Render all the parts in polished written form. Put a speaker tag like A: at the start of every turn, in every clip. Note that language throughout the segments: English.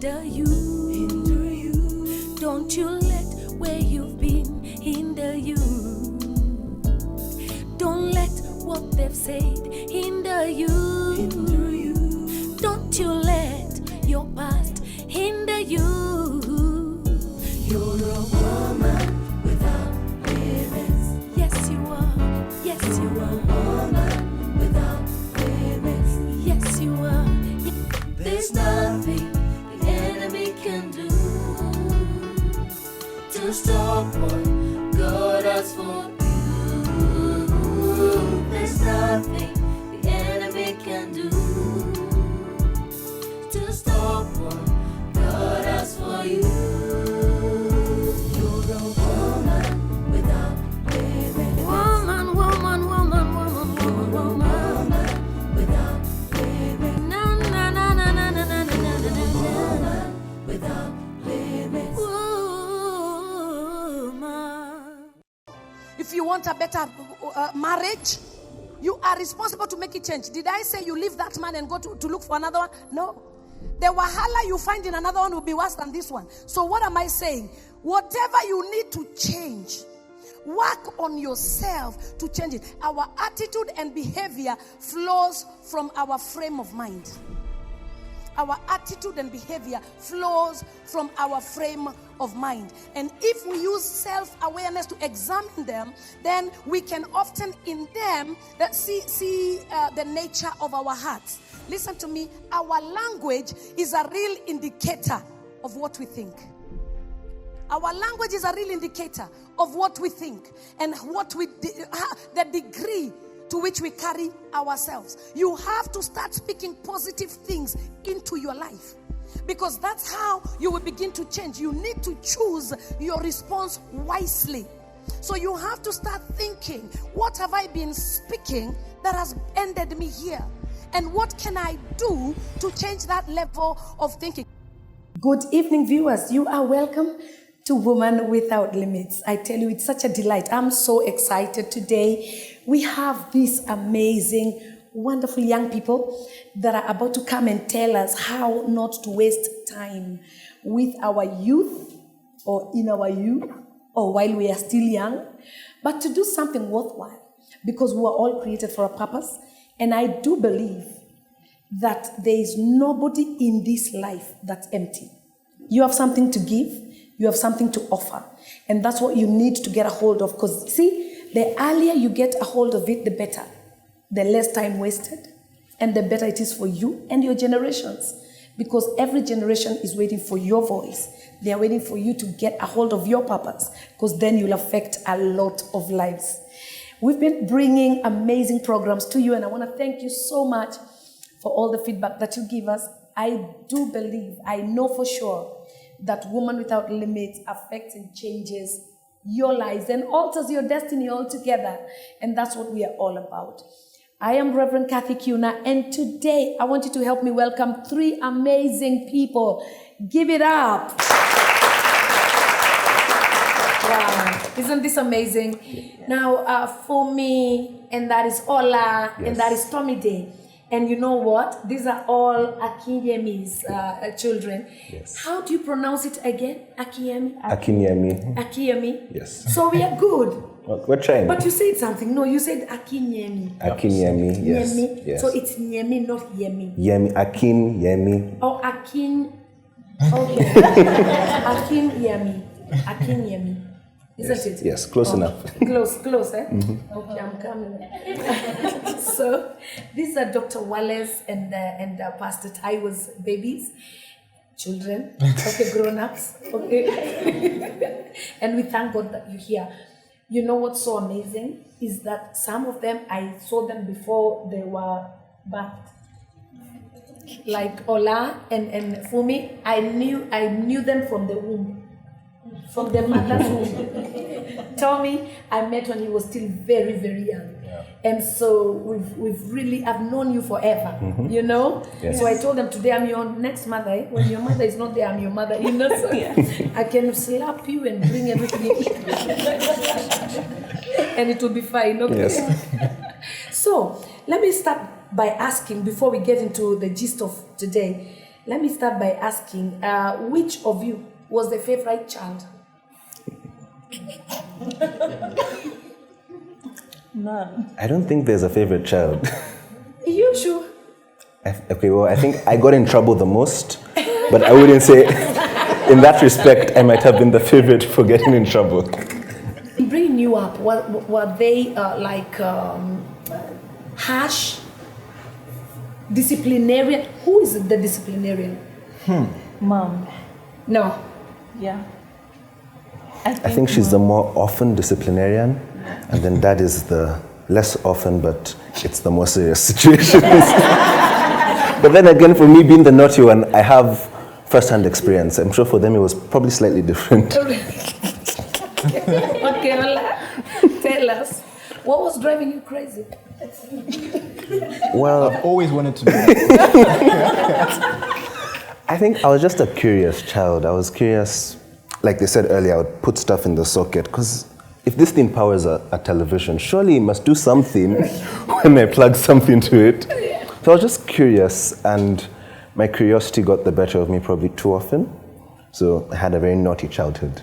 A: hinder you. Don't you let where you've been hinder you. Don't let what they've said hinder you. Don't you let your past hinder you. You're a woman without limits. Yes, you are. Yes, you are. A woman without limits. Yes, you are. There's nothing the enemy can do to stop what God has for you. There's nothing the enemy can do to stop what God has for you. You're a woman without limits. Woman, woman, woman, woman, woman, woman without limits. Na na na na na na na na na na. Woman without limits. Woman.
B: If you want a better marriage, you are responsible to make it change. Did I say you leave that man and go to look for another one? No. The wahala you find in another one will be worse than this one. So what am I saying? Whatever you need to change, work on yourself to change it. Our attitude and behavior flows from our frame of mind. Our attitude and behavior flows from our frame of mind. And if we use self-awareness to examine them, then we can often in them see the nature of our hearts. Listen to me. Our language is a real indicator of what we think. Our language is a real indicator of what we think and what the degree to which we carry ourselves. You have to start speaking positive things into your life, because that's how you will begin to change. You need to choose your response wisely. So you have to start thinking, what have I been speaking that has ended me here? And what can I do to change that level of thinking?
C: Good evening, viewers. You are welcome to Woman Without Limits. I tell you, it's such a delight. I'm so excited today. We have these amazing, wonderful young people that are about to come and tell us how not to waste time with our youth or in our youth or while we are still young, but to do something worthwhile, because we are all created for a purpose. And I do believe that there is nobody in this life that's empty. You have something to give. You have something to offer. And that's what you need to get a hold of. Because, see, the earlier you get a hold of it, the better. The less time wasted. And the better it is for you and your generations. Because every generation is waiting for your voice. They are waiting for you to get a hold of your purpose. Because then you'll affect a lot of lives. We've been bringing amazing programs to you. And I want to thank you so much for all the feedback that you give us. I do believe, I know for sure, that Woman Without Limits affects and changes your lives and alters your destiny altogether. And that's what we are all about. I am Reverend Kiuna, and today I want you to help me welcome 3 amazing people. Give it up. Wow, isn't this amazing? Yeah. Now, Fumi, and that is Ola, yes. And that is Tomide. And you know what? These are all Akinyemi's children.
D: Yes.
C: How do you pronounce it again? Akinyemi?
D: Akinyemi.
C: Akinyemi?
D: Yes.
C: So we are good.
D: We're trying.
C: But you said something. No, you said Akinyemi.
D: Akinyemi, yes.
C: Nyemi.
D: Yes.
C: So it's Nyemi, not Yemi.
D: Yemi, Akinyemi.
C: Oh, Akin. Okay. Akinyemi. Akinyemi. Isn't it?
D: Yes, close enough.
C: Close, eh? Mm-hmm. Okay, I'm coming. So, these are Dr. Wallace and Pastor Taiwo's babies, children, okay, grown-ups, okay? And we thank God that you're here. You know what's so amazing is that some of them, I saw them before they were birthed. Like Ola and Fumi, I knew them from the womb. From the mother's womb. Tommy, I met when he was still very, very young. Yeah. And so I've known you forever, you know? Yes. So I told them today I'm your next mother. Eh? When your mother is not there, I'm your mother, you know? So I can slap you and bring everything in. And it will be fine, okay? Yes. So let me start by asking, before we get into the gist of today, let me start by asking, which of you was the favorite child?
E: None.
D: I don't think there's a favorite child.
C: You sure?
D: Okay, well, I think I got in trouble the most, but I wouldn't say, in that respect, I might have been the favorite for getting in trouble.
C: Bringing you up, were they harsh, disciplinarian? Who is the disciplinarian?
E: Mom.
C: No.
E: Yeah.
D: I think she's the more often disciplinarian, and then dad is the less often, but it's the more serious situations. But then again, for me being the naughty one, I have first-hand experience. I'm sure for them it was probably slightly different.
C: Okay, Ola, tell us, what was driving you crazy?
D: Well,
F: I've always wanted to know.
D: I think I was just a curious child. I was curious, like they said earlier, I would put stuff in the socket, because if this thing powers a television, surely it must do something when I plug something to it. So I was just curious, and my curiosity got the better of me probably too often. So I had a very naughty childhood.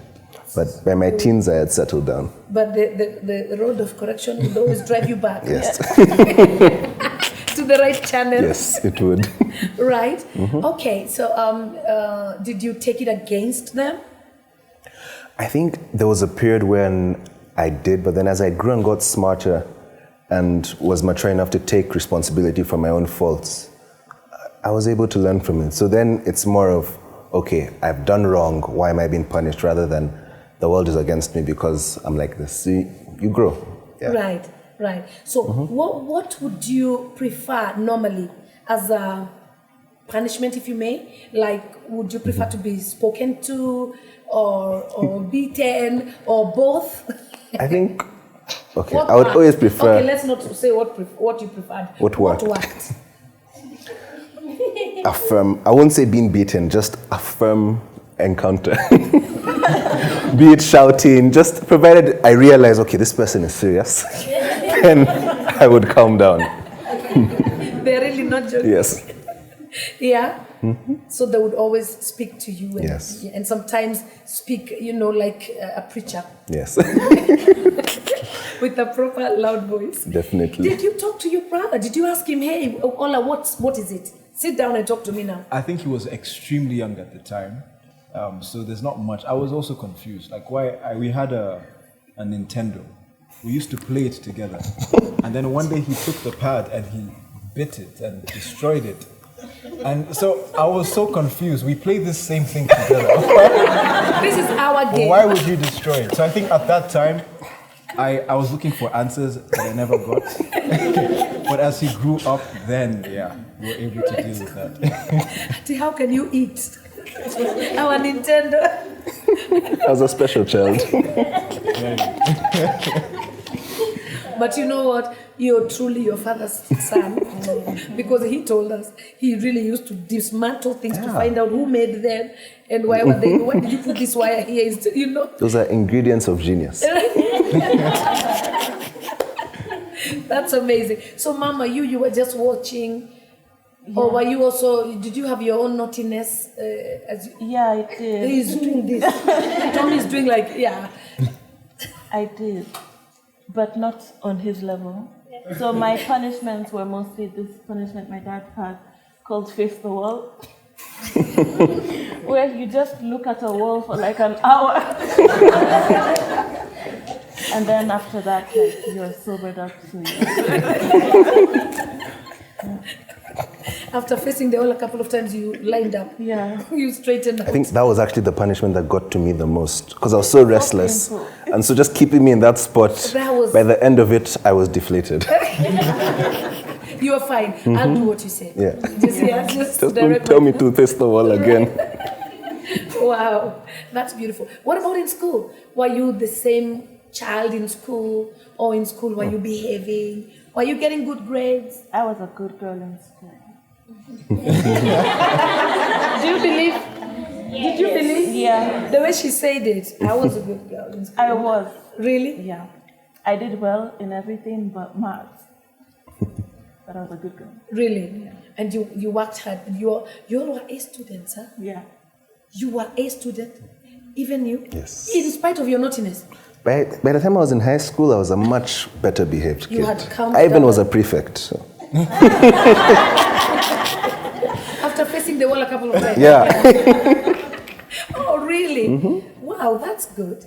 D: But by my teens, I had settled down.
C: But the road of correction would always drive you back.
D: Yes.
C: To the right channel.
D: Yes, it would.
C: Right? Okay, so did you take it against them?
D: I think there was a period when I did, but then as I grew and got smarter and was mature enough to take responsibility for my own faults, I was able to learn from it. So then it's more of, okay, I've done wrong, why am I being punished, rather than the world is against me because I'm like this. See, you grow. Yeah.
C: Right. So what would you prefer normally as a punishment, if you may? Like, would you prefer to be spoken to or beaten or both?
D: I think, okay, I would always prefer...
C: Okay, let's not say what you preferred.
D: What
C: worked?
D: A firm, I won't say being beaten, just a firm encounter. Be it shouting, just provided I realize, okay, this person is serious, then I would calm down.
C: They're really not joking.
D: Yes.
C: Yeah? So they would always speak to you. And,
D: Yes.
C: And sometimes speak, like a preacher.
D: Yes.
C: With a proper loud voice.
D: Definitely.
C: Did you talk to your brother? Did you ask him, hey, Ola, what is it? Sit down and talk to me now.
F: I think he was extremely young at the time, so there's not much. I was also confused. Like, we had a Nintendo. We used to play it together. And then one day he took the pad and he bit it and destroyed it. And so I was so confused. We played this same thing together.
C: This is our game.
F: Why would you destroy it? So I think at that time, I was looking for answers that I never got. But as he grew up, then, we were able to deal with that.
C: How can you eat our Nintendo?
D: I was a special child.
C: But you know what? You're truly your father's son. Because he told us he really used to dismantle things to find out who made them and why were they. Why did you put this wire here?
D: Those are ingredients of genius.
C: That's amazing. So, Mama, you were just watching, or were you also? Did you have your own naughtiness?
E: Yeah, I did.
C: He's doing this. Tommy's doing
E: I did, but not on his level. So my punishments were mostly this punishment my dad had called face the wall, where you just look at a wall for like an hour. And then after that, you're sobered up. So
C: After facing the wall a couple of times, you lined up.
E: Yeah.
C: You straightened out.
D: I think that was actually the punishment that got to me the most, because I was so restless. And so just keeping me in that spot, by the end of it, I was deflated.
C: You are fine. I'll do what you say.
D: Yeah.
C: Just
D: don't tell me to face the wall again.
C: Wow, that's beautiful. What about in school? Were you the same child in school, or in school were you behaving? Were you getting good grades?
E: I was a good girl in school.
C: Do you believe? Did you believe?
E: Yeah.
C: The way she said it, I was a good girl in school.
E: I was.
C: Really?
E: Yeah. I did well in everything but maths. But I was a good girl.
C: Really? Yeah. And you worked hard. You all were A students, huh?
E: Yeah.
C: You were A student, even you?
D: Yes.
C: In spite of your naughtiness?
D: By the time I was in high school, I was a much better behaved kid.
C: You had calmed
D: I even
C: down.
D: was a prefect. So.
C: After facing the wall a couple of times?
D: Yeah.
C: Oh, really? Wow, that's good.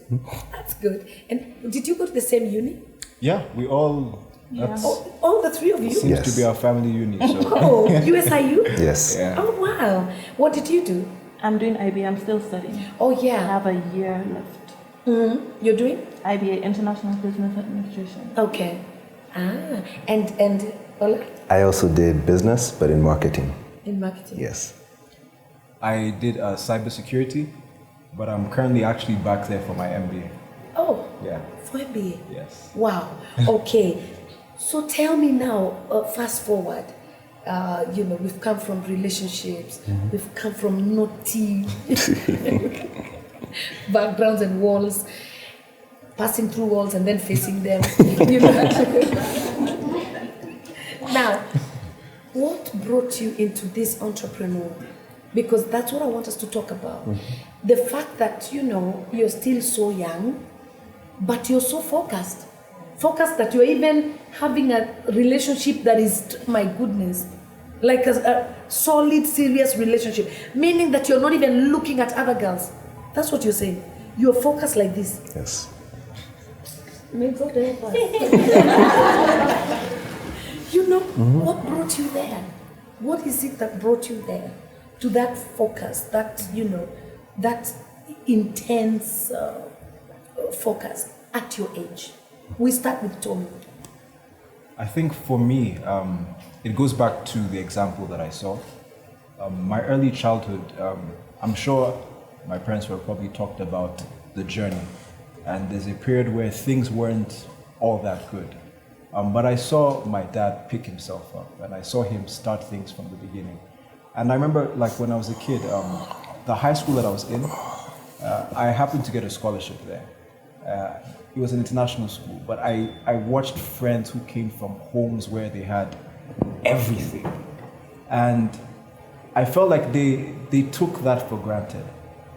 C: That's good. And did you go to the same uni?
F: Yeah, we all. That's
C: All the three of you?
F: seems
D: Yes.
F: to be our family uni. So
C: Oh, USIU?
D: Yes.
F: yeah.
C: Oh, wow. What did you do?
E: I'm doing IBA. I'm still studying.
C: Oh,
E: I
C: yeah.
E: have a year left.
C: You're doing?
E: IBA, International Business Administration.
C: Okay. And Ola?
D: I also did business, but in marketing.
C: In marketing?
D: Yes.
F: I did cybersecurity, but I'm currently actually back there for my MBA.
C: Oh,
F: Yeah.
C: for MBA?
F: Yes.
C: Wow. Okay. So tell me now, fast forward. We've come from relationships. We've come from naughty backgrounds and walls, passing through walls and then facing them. Now, what brought you into this entrepreneur? Because that's what I want us to talk about. The fact that, you're still so young, but you're so focused. Focused that you're even having a relationship that is, my goodness, like a solid, serious relationship. Meaning that you're not even looking at other girls. That's what you're saying. You're focused like this.
D: Yes.
C: May God help us. What brought you there? What is it that brought you there? To that focus, that, that intense focus at your age? We start with Tommy.
F: I think for me, it goes back to the example that I saw. My early childhood, I'm sure my parents were probably talked about the journey. And there's a period where things weren't all that good. But I saw my dad pick himself up, and I saw him start things from the beginning. And I remember, like, when I was a kid, the high school that I was in, I happened to get a scholarship there. It was an international school, but I watched friends who came from homes where they had everything. And I felt like they took that for granted.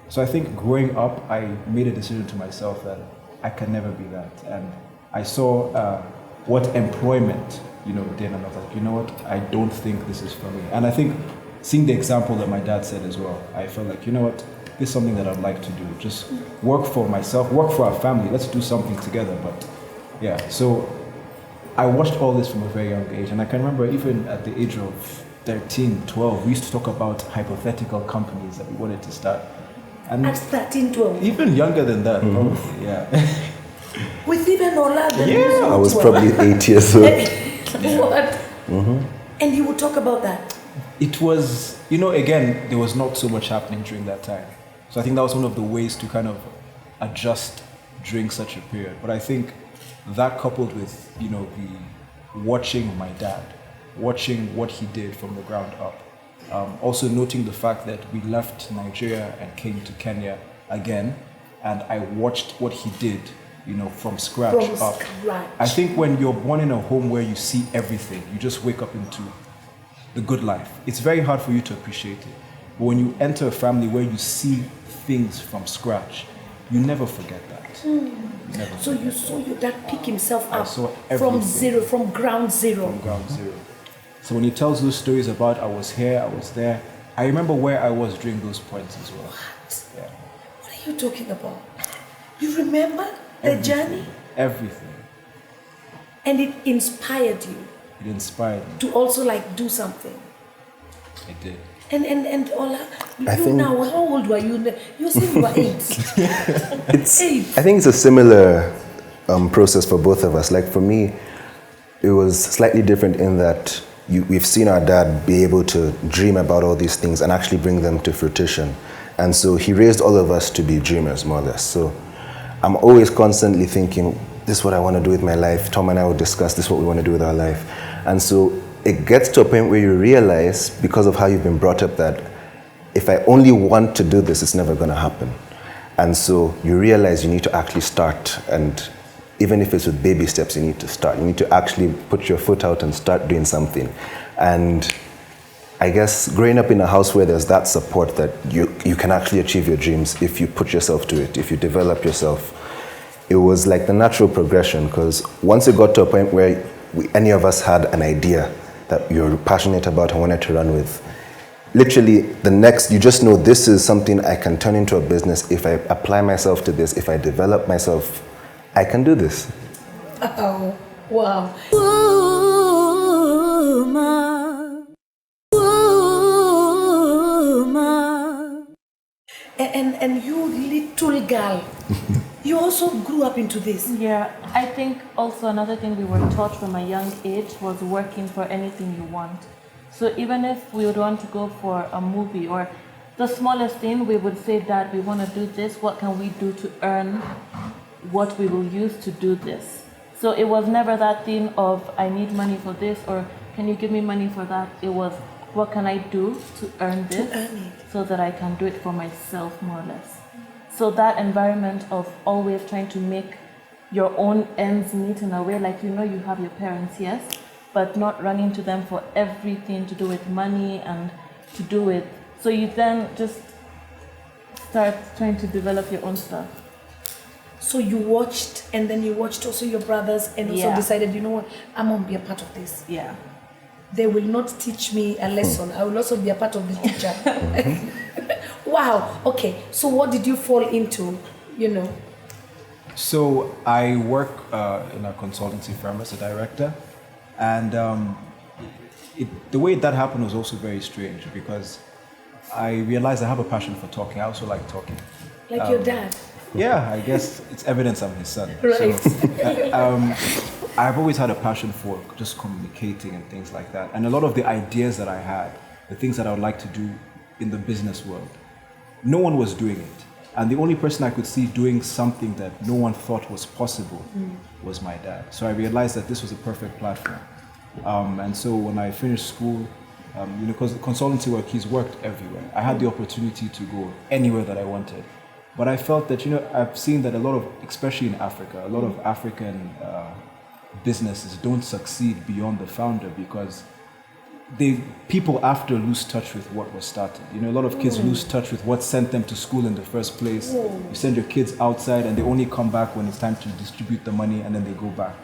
F: So I think growing up, I made a decision to myself that I can never be that. And I saw what employment, did, and I was like, you know what, I don't think this is for me. And I think seeing the example that my dad said as well, I felt like, you know what, this is something that I'd like to do. Just work for myself, work for our family, let's do something together. But yeah, so I watched all this from a very young age. And I can remember even at the age of 13, 12, we used to talk about hypothetical companies that we wanted to start. And
C: At 13, 12?
F: even younger than that, probably, yeah.
C: With even older than
F: Yeah,
D: I was probably 8 years old.
C: What? And you would talk about that?
F: It was, again, there was not so much happening during that time. So I think that was one of the ways to kind of adjust during such a period. But I think that coupled with, the watching my dad, watching what he did from the ground up, also noting the fact that we left Nigeria and came to Kenya again, and I watched what he did, from scratch up.
C: Scratch.
F: I think when you're born in a home where you see everything, you just wake up into the good life. It's very hard for you to appreciate it. But when you enter a family where you see things from scratch, you never forget that. Never
C: So you saw your dad pick himself
F: I
C: up
F: saw
C: from
F: everything.
C: zero, from ground zero.
F: from ground zero. So when he tells those stories about I was here, I was there, I remember where I was during those points as well.
C: What?
F: Yeah.
C: What are you talking about? You remember the journey?
F: Everything.
C: And it inspired you
F: It inspired me.
C: to also do something.
F: It did.
C: And Ola,
D: I think-
C: now, how old were you? You said you were 8.
D: I think it's a similar process for both of us. Like for me, it was slightly different in that we've seen our dad be able to dream about all these things and actually bring them to fruition. And so he raised all of us to be dreamers, more or less. So I'm always constantly thinking, this is what I want to do with my life. Tom and I would discuss this is what we want to do with our life. And so it gets to a point where you realize, because of how you've been brought up, that if I only want to do this, it's never going to happen. And so you realize you need to actually start, and even if it's with baby steps, you need to start. You need to actually put your foot out and start doing something. And I guess growing up in a house where there's that support that you can actually achieve your dreams if you put yourself to it, if you develop yourself, it was like the natural progression, because once it got to a point where any of us had an idea that you're passionate about and wanted to run with, literally the next, you just know this is something I can turn into a business. If I apply myself to this, if I develop myself, I can do this.
C: Oh, wow.
A: Woman, woman.
C: And you little girl, you also grew up into this.
E: Yeah, I think also another thing we were taught from a young age was working for anything you want. So even if we would want to go for a movie or the smallest thing, we would say, Dad, we want to do this. What can we do to earn what we will use to do this? So it was never that thing of, I need money for this, or can you give me money for that? It was, what can I do to earn this so that I can do it for myself, more or less. So that environment of always trying to make your own ends meet in a way, like, you have your parents, yes, but not running to them for everything to do with money and to do with. So you then just start trying to develop your own stuff.
C: So you watched, and then you watched also your brothers, and also decided, you know what, I'm going to be a part of this.
E: Yeah.
C: They will not teach me a lesson. I will also be a part of the teacher. Wow. Okay. So what did you fall into,
F: So I work in a consultancy firm as a director, and the way that happened was also very strange, because I realized I have a passion for talking. I also like talking.
C: Like your dad.
F: Yeah, I guess it's evidence I'm his son.
C: Right.
F: So, I've always had a passion for just communicating and things like that. And a lot of the ideas that I had, the things that I would like to do in the business world, no one was doing it. And the only person I could see doing something that no one thought was possible was my dad. So I realized that this was a perfect platform. And so when I finished school, because the consultancy work, he's worked everywhere. I had the opportunity to go anywhere that I wanted. But I felt that, I've seen that a lot of, especially in Africa, a lot of African businesses don't succeed beyond the founder, because people after lose touch with what was started. A lot of kids lose touch with what sent them to school in the first place. You send your kids outside and they only come back when it's time to distribute the money, and then they go back.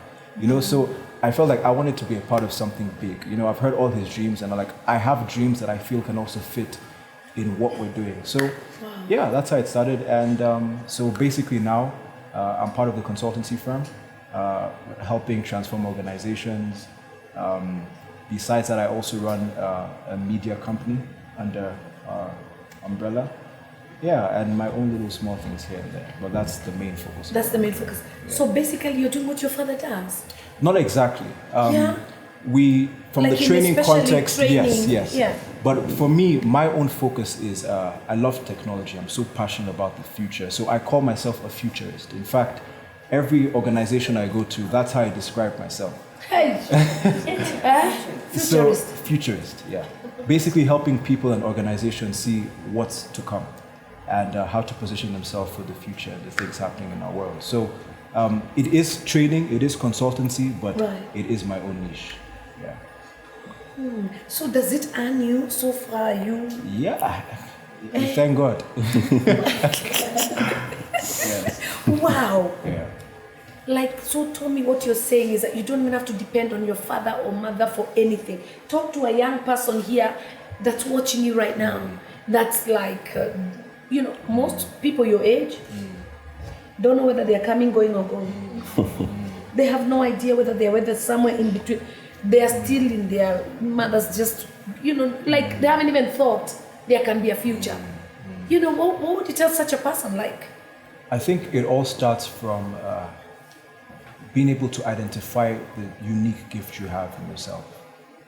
F: So I felt like I wanted to be a part of something big. I've heard all his dreams, and I have dreams that I feel can also fit in what we're doing. So yeah, that's how it started. And so basically now I'm part of the consultancy firm, helping transform organizations. Besides that, I also run a media company under our umbrella. Yeah, and my own little small things here and there, but that's the main focus.
C: That's the main focus. Yeah. So basically you're doing what your father does?
F: Not exactly. From like the training context, yes. Yeah. But for me, my own focus is, I love technology. I'm so passionate about the future. So I call myself a futurist. In fact, every organization I go to, that's how I describe myself.
C: Hey. Futurist.
F: So, futurist, yeah. Basically helping people and organizations see what's to come and how to position themselves for the future, the things happening in our world. So it is training, it is consultancy, but it is my own niche. Yeah.
C: So does it earn you so far?
F: Yeah, thank God. Yes.
C: Wow.
F: Yeah.
C: So tell me, what you're saying is that you don't even have to depend on your father or mother for anything. Talk to a young person here that's watching you right now. That's like, most people your age don't know whether they're coming, going, or going. They have no idea whether somewhere in between. They are still in their mother's just, they haven't even thought there can be a future. What would you tell such a person like?
F: I think it all starts from being able to identify the unique gift you have in yourself.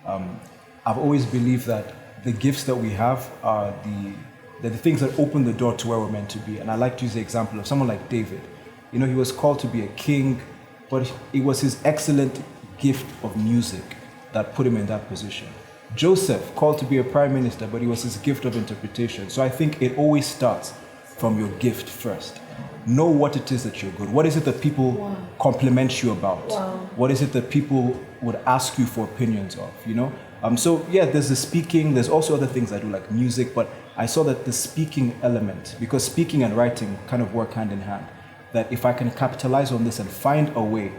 F: I've always believed that the gifts that we have are the things that open the door to where we're meant to be. And I like to use the example of someone like David. He was called to be a king, but it was his excellent gift of music that put him in that position. Joseph, called to be a prime minister, but it was his gift of interpretation. So I think it always starts from your gift first. Know what it is that you're good. What is it that people compliment you about? What is it that people would ask you for opinions of? So yeah, there's the speaking, there's also other things I do like music, but I saw that the speaking element, because speaking and writing kind of work hand in hand, that if I can capitalize on this and find a way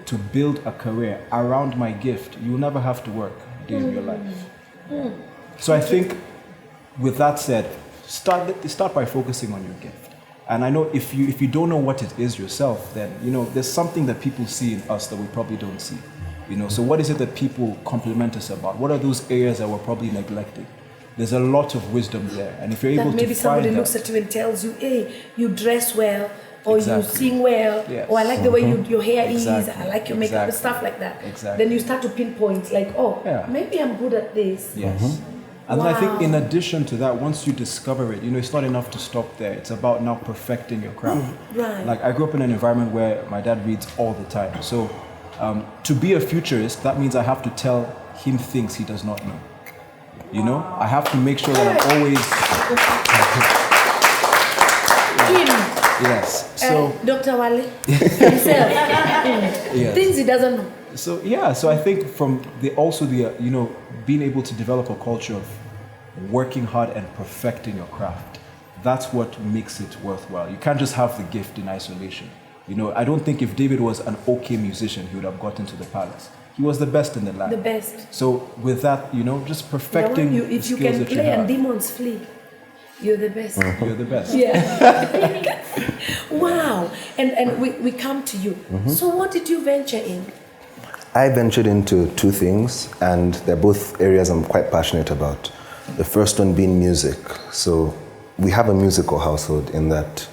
F: to build a career around my gift, you will never have to work a day in your life. So I think with that said, start by focusing on your gift. And I know if you don't know what it is yourself, then there's something that people see in us that we probably don't see. So what is it that people compliment us about? What are those areas that we're probably neglecting? There's a lot of wisdom there, and if you're able to find that,
C: maybe somebody looks at you and tells you, "Hey, you dress well, or
F: Exactly.
C: you sing well,
F: Yes.
C: or I like the way your hair
F: Exactly.
C: is. I like your makeup and
F: Exactly.
C: stuff like that."
F: Exactly.
C: Then you start to pinpoint, like, "Oh,
F: Yeah.
C: maybe I'm good at this."
F: Yes. And then I think
C: Wow.
F: in addition to that, once you discover it, it's not enough to stop there. It's about now perfecting your craft.
C: Right.
F: Like I grew up in an environment where my dad reads all the time. So to be a futurist, that means I have to tell him things he does not know. I have to make sure that I'm always...
C: Him,
F: Yes. So...
C: Dr. Wale, himself,
F: Yes.
C: things he doesn't know.
F: So yeah, so I think from being able to develop a culture of working hard and perfecting your craft, that's what makes it worthwhile. You can't just have the gift in isolation. I don't think if David was an okay musician, he would have gotten to the palace. He was the best in the land.
C: The best.
F: So with that, just perfecting
C: If
F: the
C: you
F: skills
C: can
F: that you
C: play and
F: have,
C: demons flee, you're the best.
F: you're the best.
C: Yeah. Wow. And we come to you. So what did you venture in?
D: I ventured into two things, and they're both areas I'm quite passionate about. The first one being music. So we have a musical household in that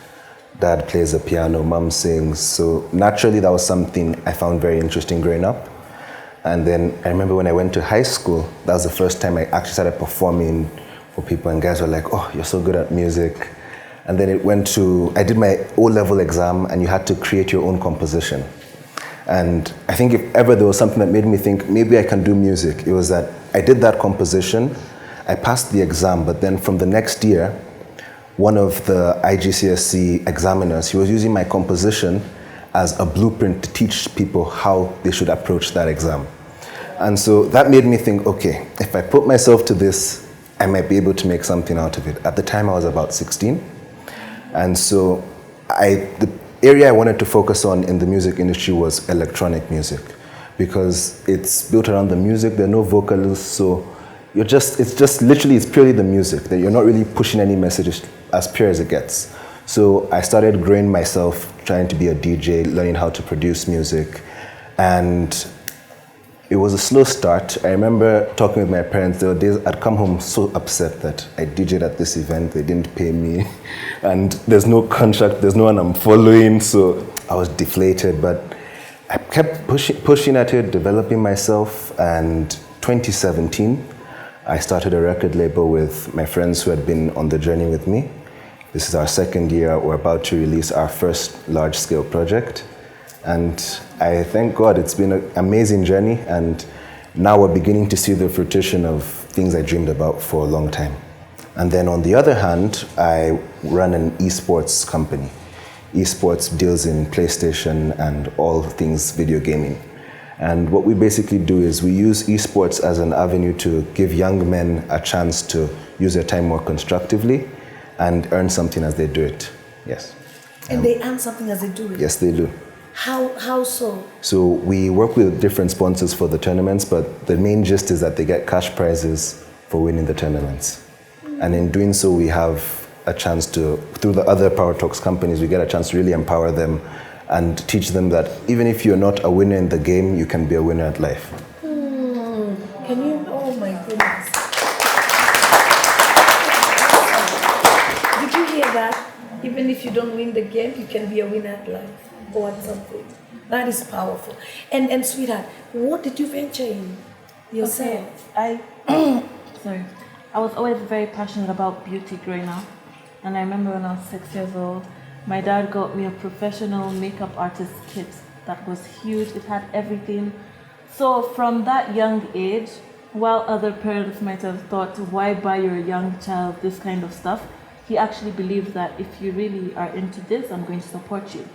D: dad plays the piano, mom sings. So naturally, that was something I found very interesting growing up. And then I remember when I went to high school, that was the first time I actually started performing for people, and guys were like, "Oh, you're so good at music." And then I did my O-level exam, and you had to create your own composition. And I think if ever there was something that made me think maybe I can do music, it was that I did that composition, I passed the exam, but then from the next year, one of the IGCSE examiners, he was using my composition as a blueprint to teach people how they should approach that exam. And so that made me think, okay, if I put myself to this, I might be able to make something out of it. At the time I was about 16. And so the area I wanted to focus on in the music industry was electronic music, because it's built around the music, there are no vocalists, so it's purely the music, that you're not really pushing any messages, as pure as it gets. So I started growing myself, trying to be a DJ, learning how to produce music, and it was a slow start. I remember talking with my parents. There were days I'd come home so upset that I DJed at this event, they didn't pay me, and there's no contract, there's no one I'm following, so I was deflated, but I kept pushing at it, developing myself, and 2017, I started a record label with my friends who had been on the journey with me. This is our second year. We're about to release our first large-scale project. And I thank God it's been an amazing journey, and now we're beginning to see the fruition of things I dreamed about for a long time. And then on the other hand, I run an esports company. Esports deals in PlayStation and all things video gaming. And what we basically do is we use esports as an avenue to give young men a chance to use their time more constructively and earn something as they do it. Yes.
C: And they earn something as they do it?
D: Yes, they do.
C: How so?
D: So we work with different sponsors for the tournaments, but the main gist is that they get cash prizes for winning the tournaments. And in doing so, we have a chance to, through the other Power Talks companies, we get a chance to really empower them and teach them that even if you're not a winner in the game, you can be a winner at life.
C: Can you, oh my goodness. Did you hear that? Even if you don't win the game, you can be a winner at life or at something. That is powerful. And sweetheart, what did you venture in yourself?
E: Okay, I was always very passionate about beauty growing up. And I remember when I was 6 years old, my dad got me a professional makeup artist kit that was huge. It had everything. So from that young age, while other parents might have thought, why buy your young child this kind of stuff? He actually believed that if you really are into this, I'm going to support you.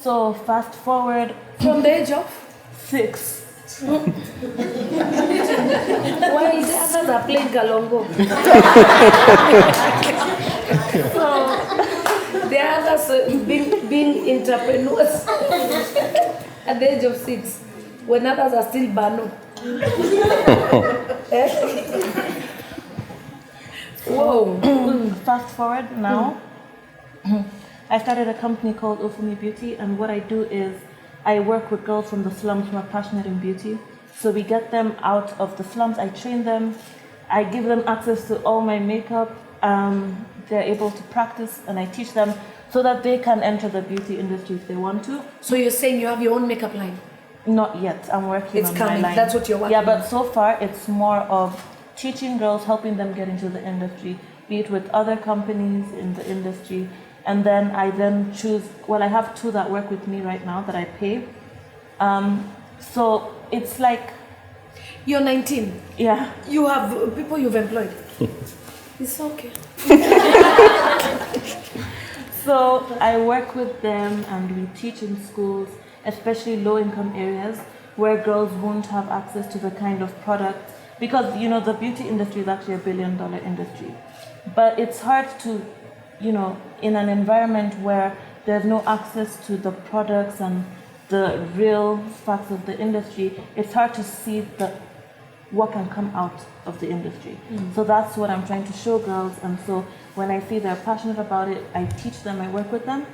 E: So fast forward.
C: From the age of?
E: 6.
C: While the others are playing Kalongo. So the others being entrepreneurs at the age of 6, when others are still Bano. Whoa.
E: Fast forward now. I started a company called Fumi Beauty, and what I do is I work with girls from the slums who are passionate in beauty. So we get them out of the slums, I train them, I give them access to all my makeup, they're able to practice, and I teach them so that they can enter the beauty industry if they want to.
C: So you're saying you have your own makeup line?
E: Not yet, I'm working
C: It's
E: on
C: coming.
E: my line.
C: That's what you're working
E: Yeah, but
C: on.
E: so far it's more of teaching girls, helping them get into the industry, be it with other companies in the industry. And then I choose, well, I have 2 that work with me right now that I pay. So it's like...
C: You're 19.
E: Yeah.
C: You have people you've employed. It's okay.
E: So I work with them and we teach in schools, especially low-income areas where girls won't have access to the kind of products. Because, the beauty industry is actually $1 billion industry. But it's hard to, in an environment where there's no access to the products and the real facts of the industry, it's hard to see what can come out of the industry. So that's what I'm trying to show girls. And so when I see they're passionate about it, I teach them, I work with them.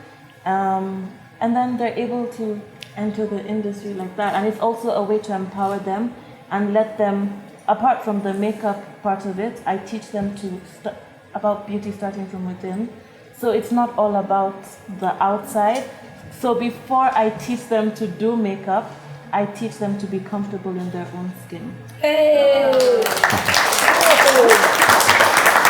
E: And then they're able to enter the industry like that. And it's also a way to empower them and let them, apart from the makeup part of it, I teach them about beauty starting from within. So it's not all about the outside. So before I teach them to do makeup, I teach them to be comfortable in their own skin.
C: Hey!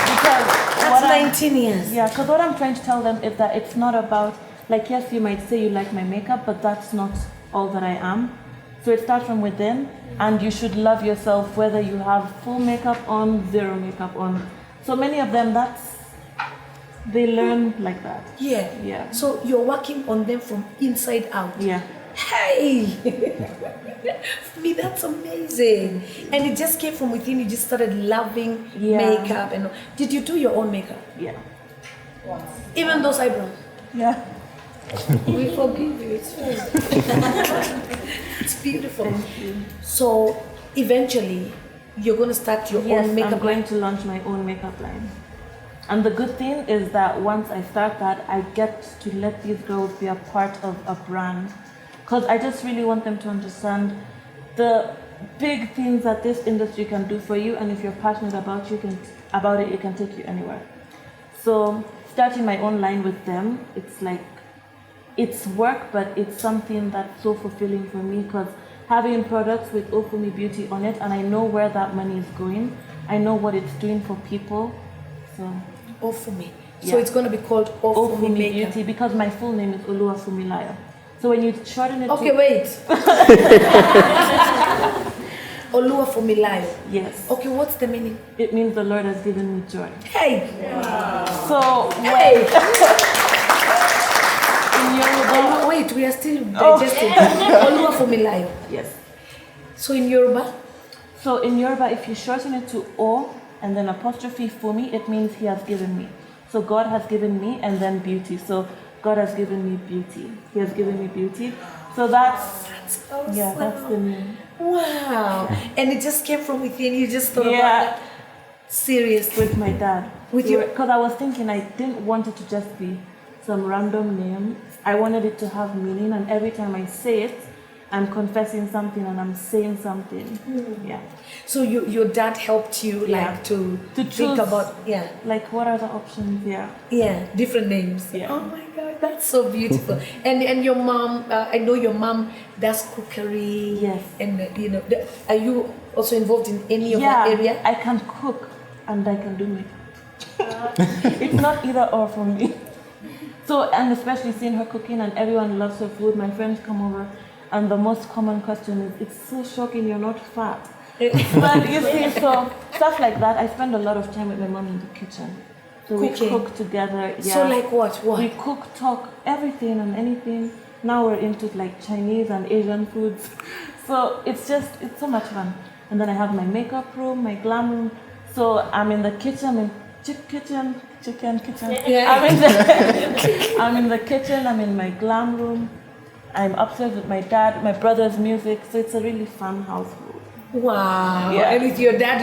E: Because
C: That's 19 years.
E: Yeah, because what I'm trying to tell them is that it's not about, like, yes, you might say you like my makeup, but that's not all that I am. So it starts from within, and you should love yourself whether you have full makeup on, zero makeup on. So many of them, they learn like that.
C: Yeah.
E: Yeah.
C: So you're working on them from inside out.
E: Yeah.
C: Hey! For me, that's amazing. And it just came from within. You just started loving makeup. And did you do your own makeup?
E: Yeah.
C: Even those eyebrows?
E: Yeah.
C: We forgive you. It's fine. It's beautiful.
E: Thank you.
C: So eventually, you're going to start your
E: Yes,
C: own makeup
E: I'm going
C: line?
E: to launch my own makeup line. And the good thing is that once I start that, I get to let these girls be a part of a brand. Because I just really want them to understand the big things that this industry can do for you, and if you're passionate about it, it can take you anywhere. So starting my own line with them, it's like, it's work, but it's something that's so fulfilling for me, because having products with Fumi Beauty on it, and I know where that money is going, I know what it's doing for people. So
C: Fumi.
E: Yeah.
C: So it's going to be called Fumi
E: Fumi
C: Makeup.
E: Beauty, because my full name is Oluwafumilayo. So when you shorten it
C: Okay,
E: to...
C: wait. Oluwafumilayo.
E: Yes.
C: Okay, what's the meaning?
E: It means the Lord has given me joy.
C: Hey!
E: So
C: Hey!
E: in Yoruba...
C: Wait, we are still digesting. Oluwafumilayo.
E: Yes.
C: So in Yoruba?
E: So in Yoruba, if you shorten it to O and then apostrophe Fumi, it means He has given me. So God has given me, and then beauty. So God has given me beauty. He has given me beauty. So that's
C: awesome.
E: Yeah, that's the name.
C: Wow. And it just came from within. You just thought about
E: Yeah.
C: that? Seriously.
E: With my dad.
C: With your...
E: Because I was thinking I didn't want it to just be some random name. I wanted it to have meaning, and every time I say it, I'm confessing something and I'm saying something. Yeah.
C: So your dad helped you like to
E: choose,
C: think about
E: like what are the options?
C: Yeah, different names.
E: Yeah.
C: Oh my God, that's so beautiful. and your mom, I know your mom does cookery.
E: Yes.
C: And are you also involved in any of that area?
E: I can cook and I can do makeup. It's not either or for me. So, and especially seeing her cooking, and everyone loves her food. My friends come over, and the most common question is, "It's so shocking you're not fat." But you see, so stuff like that. I spend a lot of time with my mom in the kitchen. So
C: Cooking.
E: we cook together. Yeah.
C: So like what?
E: We cook, talk, everything and anything. Now we're into like Chinese and Asian foods. So it's so much fun. And then I have my makeup room, my glam room. So I'm in the kitchen, kitchen.
B: Yeah.
E: I'm in the kitchen, I'm in my glam room. I'm upstairs with my dad, my brother's music. So it's a really fun household.
B: Wow.
E: Yeah.
B: And with your dad,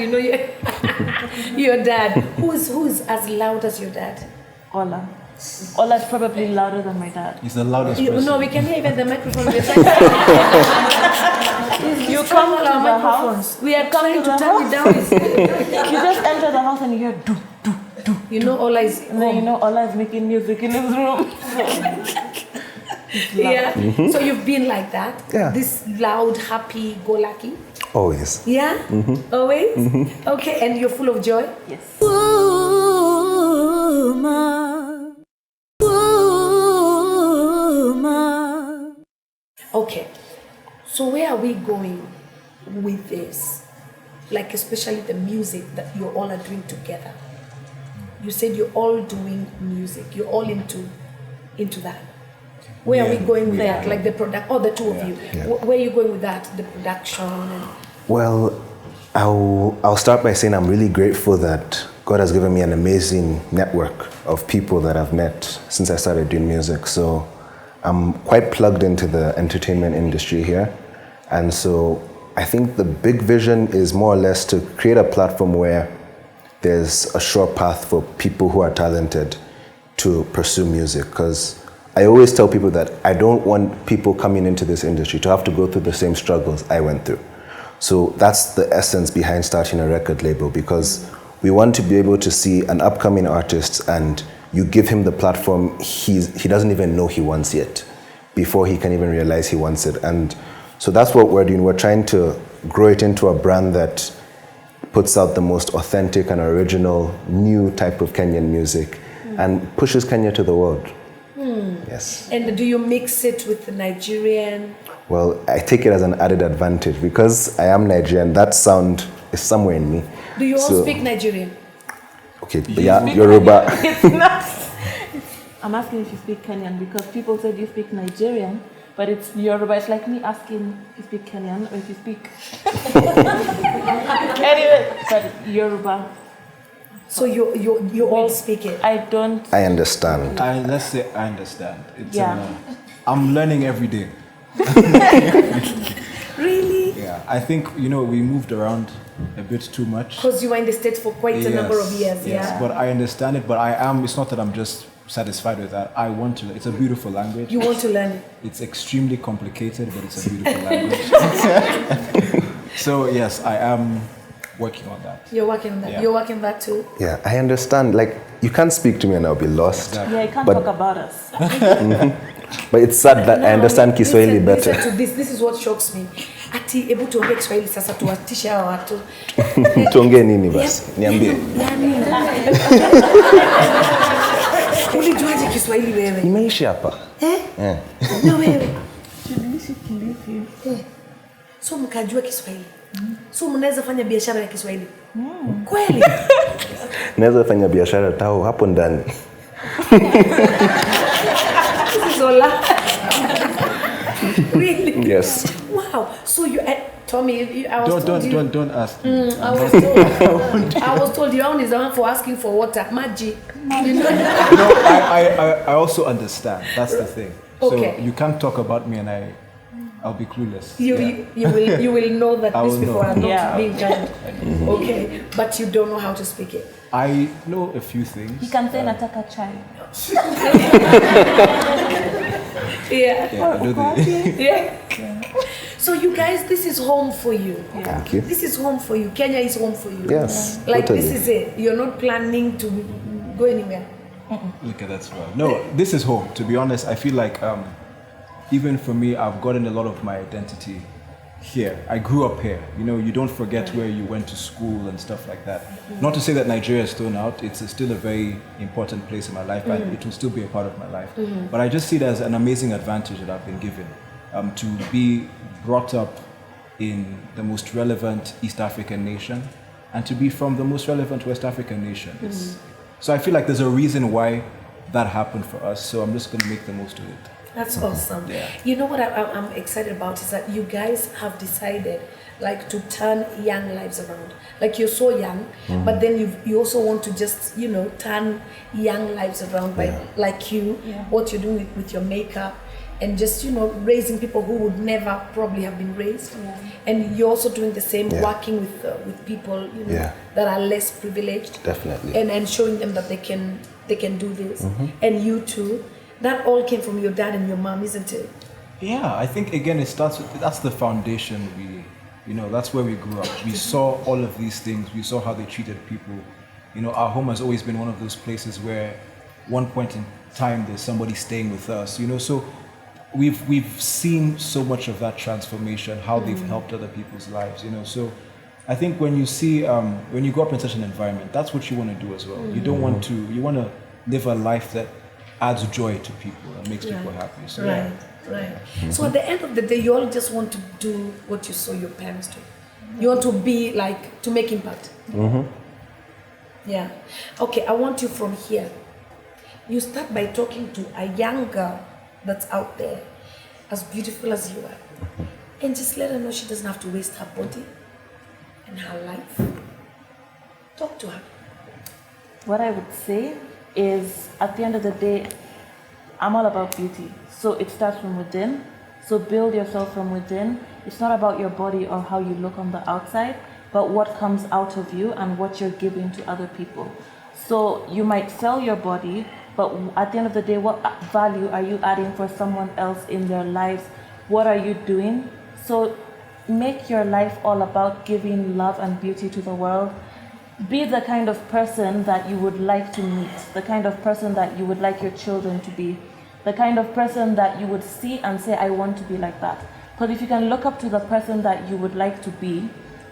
B: your dad. Who's as loud as your dad?
E: Ola. Ola's probably louder than my dad.
F: He's the loudest person.
B: No, we can hear even the microphone. We're
E: You come to the house.
B: We are trying to
E: the
B: turn it down.
E: You just enter the house and you hear do.
B: You know, Ola is
E: And then you know Ola is making music in his room.
B: yeah. So you've been like that?
D: Yeah.
B: This loud, happy, go lucky?
D: Always.
B: Yeah? Always? Okay, and you're full of joy?
E: Yes.
A: Woman, woman.
B: Okay. So where are we going with this? Like especially the music that you all are doing together. You said you're all doing music. You're all into that. Where are we going with that? Like the product, the two of you.
D: Yeah.
B: Where are you going with that? The production and...
D: Well, I'll start by saying I'm really grateful that God has given me an amazing network of people that I've met since I started doing music. So I'm quite plugged into the entertainment industry here. And so I think the big vision is more or less to create a platform where there's a sure path for people who are talented to pursue music. Because I always tell people that I don't want people coming into this industry to have to go through the same struggles I went through. So that's the essence behind starting a record label, because we want to be able to see an upcoming artist and you give him the platform he doesn't even know he wants yet, before he can even realize he wants it. And so that's what we're doing. We're trying to grow it into a brand that puts out the most authentic and original new type of Kenyan music and pushes Kenya to the world. Yes.
B: And do you mix it with the Nigerian?
D: Well, I take it as an added advantage because I am Nigerian. That sound is somewhere in me.
B: Do you all speak Nigerian?
D: Okay, yeah, Yoruba.
E: It's not. I'm asking if you speak Kenyan because people said you speak Nigerian, but it's Yoruba. It's like me asking if you speak Kenyan or if you speak. Anyway, but Yoruba.
B: So you all speak it?
E: I don't.
D: I understand.
F: Let's say I understand. It's
E: Yeah.
F: I'm learning every day.
B: Really?
F: Yeah, I think, we moved around a bit too much.
B: Because you were in the States for quite a number of years,
F: Yes,
B: yeah?
F: but I understand it, but it's not that I'm just satisfied with that. I want to, it's a beautiful language.
B: You want to learn it?
F: It's extremely complicated, but it's a beautiful language. So yes, I am working on that.
B: You're working on that?
F: Yeah.
B: You're working on that too?
D: Yeah, I understand. Like, you can't speak to me and I'll be lost.
F: Exactly.
E: Yeah, you can't
D: But-
E: talk about us.
D: But it's sad that I understand Kiswahili better.
B: Listen to this. This is what shocks me. Ati hebu tuongee Kiswahili sasa tuwatishe hawa watu.
D: Tuongee nini basi? Niambie.
B: Yani. Ulijuaje Kiswahili wewe?
D: Nimeishi hapa.
B: Eh? Na wewe? So mkajua Kiswahili. So mnaweza fanya biashara ya Kiswahili. Kweli?
D: Naweza fanya biashara tao hapo ndani.
B: Zola. Really?
D: Yes.
B: Wow. So you, Tommy, I was told you.
F: Don't ask.
B: I was told you only is the one for asking for water. Magic.
F: I also understand. That's the thing.
B: Okay.
F: So you can't talk about me and I'll be clueless.
B: You will know that
F: I
B: these
F: will
B: people
F: know.
B: are not
E: Yeah.
B: being judged. Okay, but you don't know how to speak it.
F: I know a few things.
E: You can say nataka chai.
B: Yeah.
F: Yeah, I know
B: Yeah. So you guys, this is home for you.
D: Thank you.
B: This is home for you. Kenya is home for you.
D: Yes,
B: Like
D: totally.
B: this is it. You're not planning to go anywhere.
F: Look at that smile. No, this is home. To be honest, I feel like even for me, I've gotten a lot of my identity here. I grew up here. You don't forget where you went to school and stuff like that. Not to say that Nigeria is thrown out. It's still a very important place in my life, and it will still be a part of my life. But I just see it as an amazing advantage that I've been given to be brought up in the most relevant East African nation and to be from the most relevant West African nation. So I feel like there's a reason why that happened for us. So I'm just going to make the most of it.
C: That's awesome.
F: Yeah.
C: You know what I'm excited about is that you guys have decided like to turn young lives around. Like you're so young, but then you also want to just, you know, turn young lives around by like you, what you're doing with your makeup and just, you know, raising people who would never probably have been raised. And you're also doing the same, working with people, you know, that are less privileged.
D: Definitely.
C: And showing them that they can do this. And you too. That all came from your dad and your mom, isn't it?
F: Yeah, I think again it starts with, that's the foundation. You know, that's where we grew up. We saw all of these things. We saw how they treated people. You know, our home has always been one of those places where one point in time there's somebody staying with us. You know, so we've seen so much of that transformation, how they've helped other people's lives. You know, so I think when you see when you grow up in such an environment, that's what you want to do as well. You don't want to. You want to live a life that adds joy to people and makes people happy. So,
C: Right. So at the end of the day, you all just want to do what you saw your parents do. You want to be like, to make impact. Yeah. Okay, I want you from here. You start by talking to a young girl that's out there, as beautiful as you are. And just let her know she doesn't have to waste her body and her life. Talk to her.
E: What I would say is, at the end of the day, I'm all about beauty. So it starts from within. So build yourself from within. It's not about your body or how you look on the outside, but what comes out of you and what you're giving to other people. So you might sell your body, but at the end of the day, what value are you adding for someone else in their lives? What are you doing? So make your life all about giving love and beauty to the world. Be the kind of person that you would like to meet, the kind of person that you would like your children to be, the kind of person that you would see and say, I want to be like that. Because if you can look up to the person that you would like to be,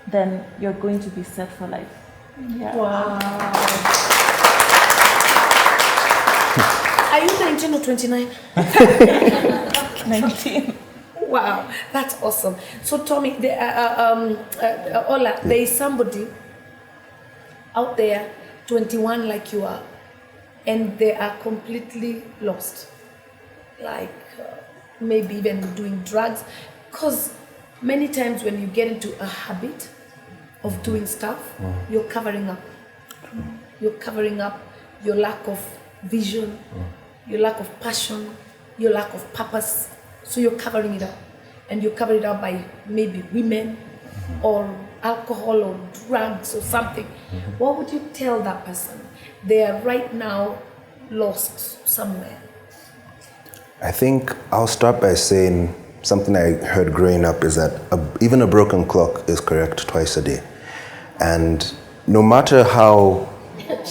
E: then you're going to be set for life. Yeah.
C: Wow. Are you 19 or 29?
E: 19.
C: Wow, that's awesome. So Tommy, Ola, there is somebody out there, 21 like you are, and they are completely lost. Like maybe even doing drugs. Because many times when you get into a habit of doing stuff, you're covering up. You're covering up your lack of vision, your lack of passion, your lack of purpose. So you're covering it up. And you cover it up by maybe women or alcohol or drugs or something. What would you tell that person? They are right now lost somewhere.
D: I think I'll start by saying something I heard growing up is that even a broken clock is correct twice a day. And no matter how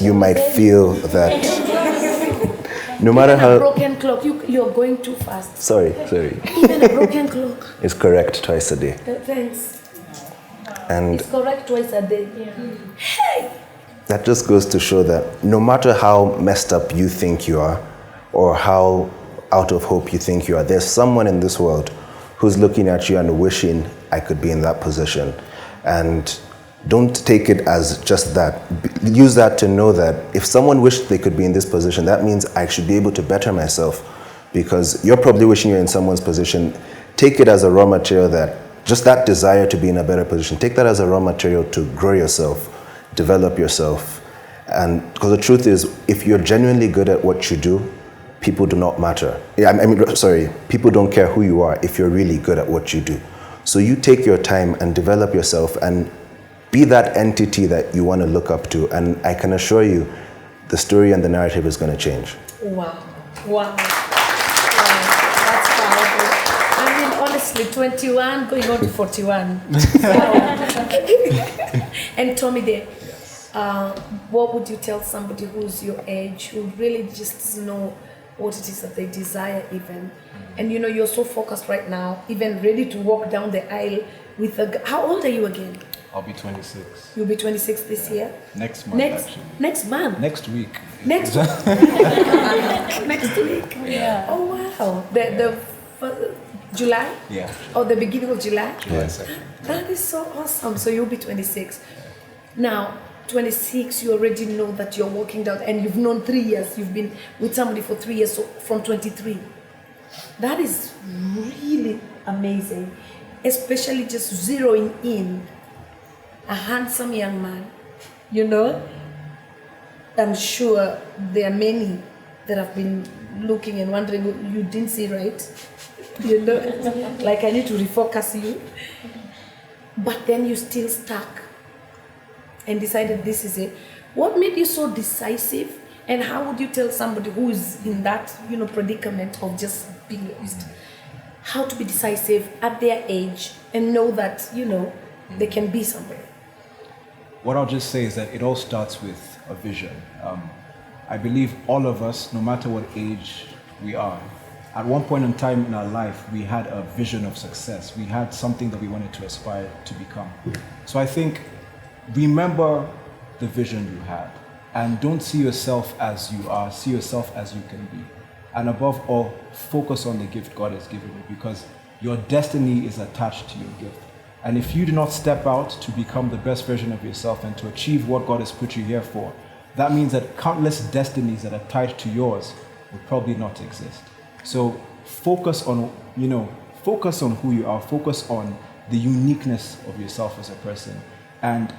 D: you might feel that, no matter how...
C: a broken clock, you're going too fast.
D: Sorry.
C: Even a broken clock.
D: Is correct twice a day.
C: Thanks.
D: And
C: It's correct twice a day. Hey!
D: that just goes to show that no matter how messed up you think you are, or how out of hope you think you are, there's someone in this world who's looking at you and wishing I could be in that position. And don't take it as just that. Use that to know that if someone wished they could be in this position, that means I should be able to better myself, because you're probably wishing you're in someone's position. Take it as a raw material, that just that desire to be in a better position, take that as a raw material to grow yourself, develop yourself. And because the truth is, if you're genuinely good at what you do, people do not matter. People don't care who you are if you're really good at what you do. So you take your time and develop yourself and be that entity that you want to look up to. And I can assure you, the story and the narrative is going to change.
C: Wow. That's powerful. I mean, honestly, 21 going on to 41. And Tommy, what would you tell somebody who's your age, who really just doesn't know what it is that they desire even? And you know, you're so focused right now, even ready to walk down the aisle with a... How old are you again?
F: I'll be 26.
C: You'll be 26 this year?
F: Next month, actually.
C: Next month?
F: Next week.
C: Next week?
E: Yeah.
C: Oh, wow. The July?
F: Yeah.
C: Or the beginning of July?
F: July 2nd.
C: That is so awesome. So you'll be 26. Now, 26, you already know that you're walking down, and you've known 3 years. You've been with somebody for 3 years, so from 23. That is really amazing, especially just zeroing in a handsome young man. You know, I'm sure there are many that have been looking and wondering, you didn't see right? You know, like I need to refocus you. But then you still stuck and decided this is it. What made you so decisive? And how would you tell somebody who is in that, predicament of just being lost, how to be decisive at their age and know that, they can be somewhere?
F: What I'll just say is that it all starts with a vision. I believe all of us, no matter what age we are, at one point in time in our life, we had a vision of success. We had something that we wanted to aspire to become. So I think, remember the vision you had. And don't see yourself as you are, see yourself as you can be. And above all, focus on the gift God has given you, because your destiny is attached to your gift. And if you do not step out to become the best version of yourself and to achieve what God has put you here for, that means that countless destinies that are tied to yours will probably not exist. So focus on who you are, focus on the uniqueness of yourself as a person, and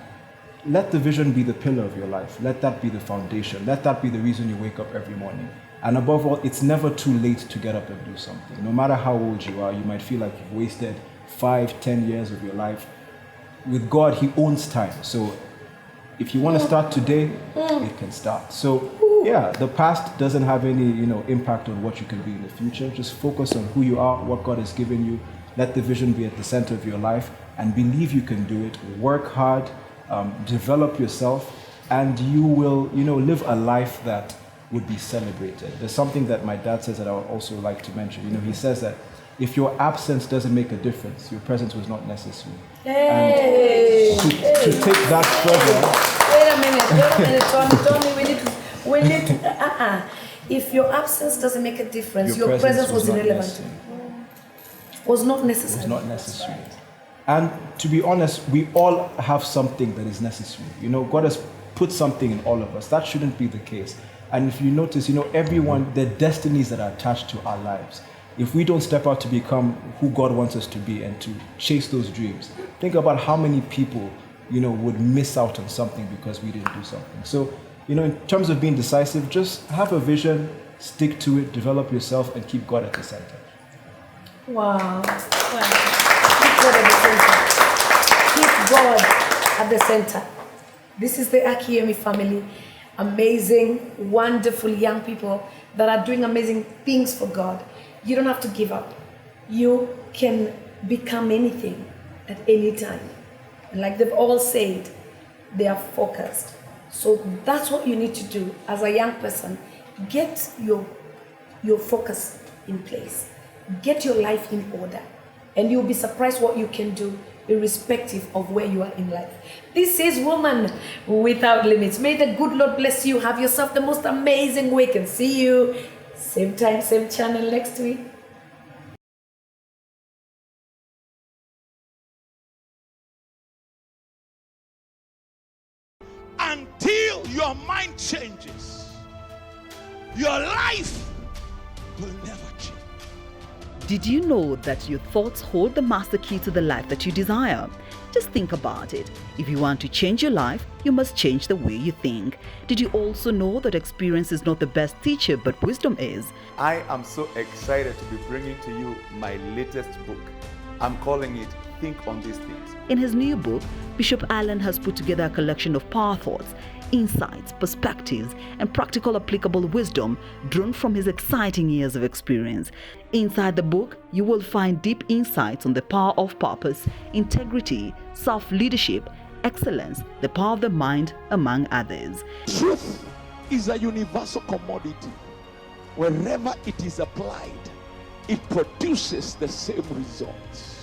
F: let the vision be the pillar of your life. Let that be the foundation. Let that be the reason you wake up every morning. And above all, it's never too late to get up and do something. No matter how old you are, you might feel like you've wasted 5-10 years of your life. With God, He owns time. So if you want to start today, it can start. So yeah, the past doesn't have any impact on what you can be in the future. Just focus on who you are, what God has given you. Let the vision be at the center of your life, and believe you can do it. Work hard. Develop yourself, and you will, live a life that would be celebrated. There's something that my dad says that I would also like to mention. He says that if your absence doesn't make a difference, your presence was not necessary.
C: Hey,
F: and to take that
C: further. Wait a minute, Tony, we need to. If your absence doesn't make a difference, your presence was irrelevant. Was not necessary.
F: Was not necessary. And to be honest, we all have something that is necessary. God has put something in all of us. That shouldn't be the case. And if you notice, everyone, the destinies that are attached to our lives, if we don't step out to become who God wants us to be and to chase those dreams, think about how many people, would miss out on something because we didn't do something. So, in terms of being decisive, just have a vision, stick to it, develop yourself, and keep God at the center.
C: Wow. God at the center. Keep God at the center. This is the Akinyemi family. Amazing, wonderful young people that are doing amazing things for God. You don't have to give up. You can become anything at any time. And like they've all said, they are focused. So that's what you need to do as a young person. Get your focus in place. Get your life in order. And you'll be surprised what you can do irrespective of where you are in life. This is Woman Without Limits. May the good Lord bless you. Have yourself the most amazing week, and see you same time, same channel next week.
G: Until your mind changes, your life will never change.
H: Did you know that your thoughts hold the master key to the life that you desire? Just think about it. If you want to change your life, you must change the way you think. Did you also know that experience is not the best teacher, but wisdom is?
I: I am so excited to be bringing to you my latest book. I'm calling it Think on These Things.
H: In his new book, Bishop Allen has put together a collection of power thoughts, insights, perspectives, and practical applicable wisdom drawn from his exciting years of experience. Inside the book, you will find deep insights on the power of purpose, integrity, self-leadership, excellence, the power of the mind, among others.
G: Truth is a universal commodity. Wherever it is applied, it produces the same results.